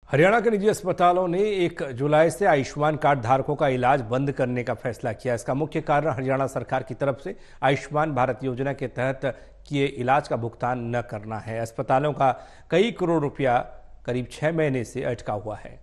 हरियाणा के निजी अस्पतालों ने 1 जुलाई से आयुष्मान कार्ड धारकों का इलाज बंद करने का फैसला किया। इसका मुख्य कारण हरियाणा सरकार की तरफ से आयुष्मान भारत योजना के तहत किए इलाज का भुगतान न करना है। अस्पतालों का कई करोड़ रुपया करीब 6 महीने से अटका हुआ है।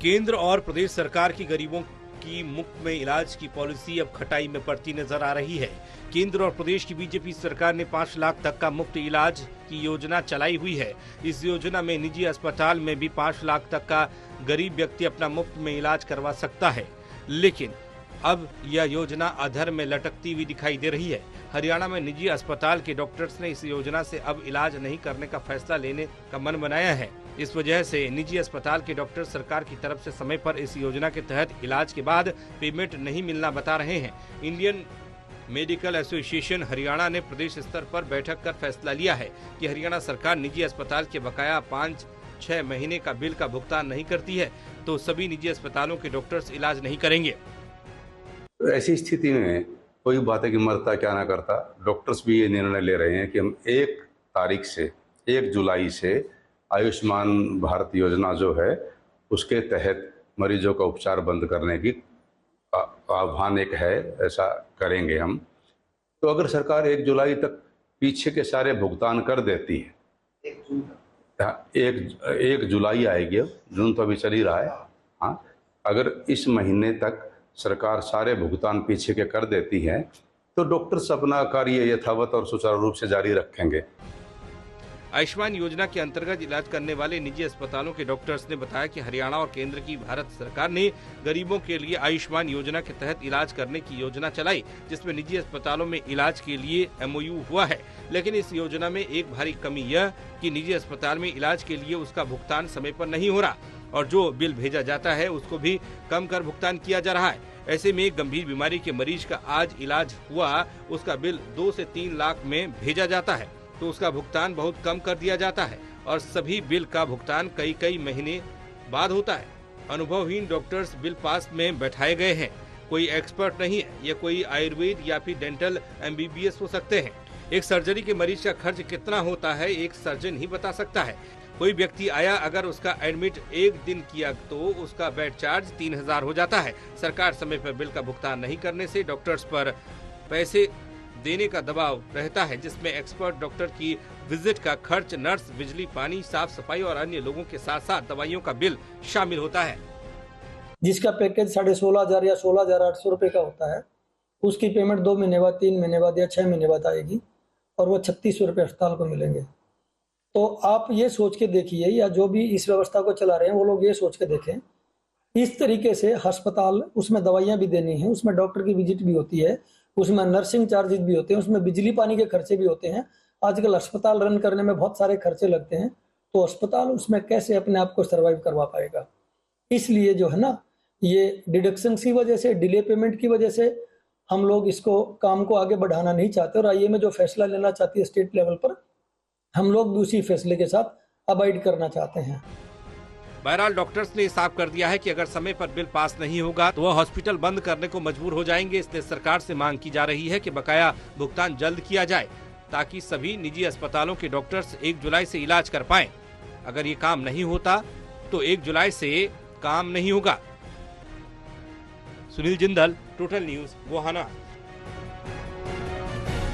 केंद्र और प्रदेश सरकार की गरीबों की मुफ्त में इलाज की पॉलिसी अब खटाई में पड़ती नजर आ रही है। केंद्र और प्रदेश की बीजेपी सरकार ने 5 लाख तक का मुफ्त इलाज की योजना चलाई हुई है। इस योजना में निजी अस्पताल में भी 5 लाख तक का गरीब व्यक्ति अपना मुफ्त में इलाज करवा सकता है, लेकिन अब यह योजना अधर में लटकती हुई दिखाई दे रही है। हरियाणा में निजी अस्पताल के डॉक्टर्स ने इस योजना से अब इलाज नहीं करने का फैसला लेने का मन बनाया है। इस वजह से निजी अस्पताल के डॉक्टर सरकार की तरफ से समय पर इस योजना के तहत इलाज के बाद पेमेंट नहीं मिलना बता रहे हैं। इंडियन मेडिकल एसोसिएशन हरियाणा ने प्रदेश स्तर पर बैठक कर फैसला लिया है कि हरियाणा सरकार निजी अस्पताल के बकाया 5-6 महीने का बिल का भुगतान नहीं करती है तो सभी निजी अस्पतालों के डॉक्टर्स इलाज नहीं करेंगे। ऐसी स्थिति में कोई बात है कि मरता क्या ना करता, डॉक्टर्स भी ये निर्णय ले रहे हैं कि हम 1 जुलाई से आयुष्मान भारत योजना जो है उसके तहत मरीजों का उपचार बंद करने की आह्वान एक है, ऐसा करेंगे हम। तो अगर सरकार 1 जुलाई तक पीछे के सारे भुगतान कर देती है, 1 जुलाई आएगी, जून तो अभी चल ही रहा है, हाँ, अगर इस महीने तक सरकार सारे भुगतान पीछे के कर देती है तो डॉक्टर्स अपना कार्य यथावत और सुचारू रूप से जारी रखेंगे। आयुष्मान योजना के अंतर्गत इलाज करने वाले निजी अस्पतालों के डॉक्टर्स ने बताया कि हरियाणा और केंद्र की भारत सरकार ने गरीबों के लिए आयुष्मान योजना के तहत इलाज करने की योजना चलाई, जिसमें निजी अस्पतालों में इलाज के लिए MOU हुआ है। लेकिन इस योजना में एक भारी कमी यह कि निजी अस्पताल में इलाज के लिए उसका भुगतान समय पर नहीं हो रहा और जो बिल भेजा जाता है उसको भी कम कर भुगतान किया जा रहा है। ऐसे में गंभीर बीमारी के मरीज का आज इलाज हुआ, उसका बिल 2 से 3 लाख में भेजा जाता है तो उसका भुगतान बहुत कम कर दिया जाता है और सभी बिल का भुगतान कई महीने बाद होता है। अनुभवहीन डॉक्टर्स बिल पास में बैठाए गए हैं, कोई एक्सपर्ट नहीं है। ये कोई आयुर्वेद या फिर डेंटल MBBS हो सकते हैं। एक सर्जरी के मरीज का खर्च कितना होता है एक सर्जन ही बता सकता है। कोई व्यक्ति आया, अगर उसका एडमिट 1 दिन किया तो उसका बेड चार्ज 3000 हो जाता है। सरकार समय पर बिल का भुगतान नहीं करने से डॉक्टर्स पर पैसे देने का दबाव रहता है, जिसमें एक्सपर्ट डॉक्टर की विजिट का खर्च, नर्स, बिजली, पानी, साफ सफाई और अन्य लोगों के साथ साथ दवाइयों का बिल शामिल होता है। जिसका पैकेज 16,500 या 16,800 रुपए का होता है, उसकी पेमेंट 2 महीने बाद, 3 महीने बाद या 6 महीने बाद आएगी और वो 3600 रुपये अस्पताल को मिलेंगे। तो आप ये सोच के देखिए, या जो भी इस व्यवस्था को चला रहे हैं वो लोग ये सोच के देखें, इस तरीके से अस्पताल, उसमें दवाइयाँ भी देनी है, उसमें डॉक्टर की विजिट भी होती है, उसमें नर्सिंग चार्जेस भी होते हैं, उसमें बिजली पानी के खर्चे भी होते हैं। आजकल अस्पताल रन करने में बहुत सारे खर्चे लगते हैं, तो अस्पताल उसमें कैसे अपने आप को सर्वाइव करवा पाएगा। इसलिए जो है ना, ये डिडक्शन की वजह से, डिले पेमेंट की वजह से हम लोग इसको काम को आगे बढ़ाना नहीं चाहते और IMA जो फैसला लेना चाहती है स्टेट लेवल पर, हम लोग भी उसी फैसले के साथ अबाइड करना चाहते हैं। बहरहाल डॉक्टर्स ने साफ कर दिया है कि अगर समय पर बिल पास नहीं होगा तो वह हॉस्पिटल बंद करने को मजबूर हो जाएंगे। इसलिए सरकार से मांग की जा रही है कि बकाया भुगतान जल्द किया जाए ताकि सभी निजी अस्पतालों के डॉक्टर्स 1 जुलाई से इलाज कर पाएं। अगर ये काम नहीं होता तो 1 जुलाई से काम नहीं होगा। Sunil Jindal, total news, Gohana.